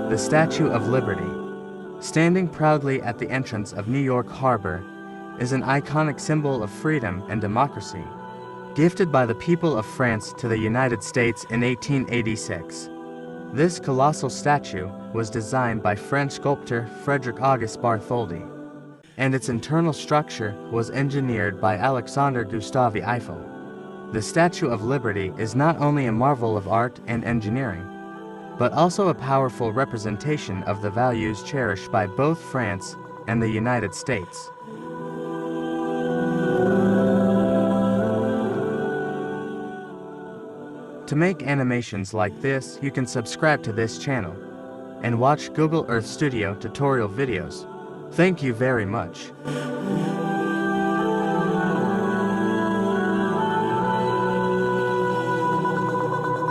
The Statue of Liberty, standing proudly at the entrance of New York Harbor, is an iconic symbol of freedom and democracy, gifted by the people of France to the United States in 1886. This colossal statue was designed by French sculptor Frédéric Auguste Bartholdi, and its internal structure was engineered by Alexandre Gustave Eiffel. The Statue of Liberty is not only a marvel of art and engineering, but also a powerful representation of the values cherished by both France and the United States. To make animations like this, you can subscribe to this channel and watch Google Earth Studio tutorial videos. Thank you very much.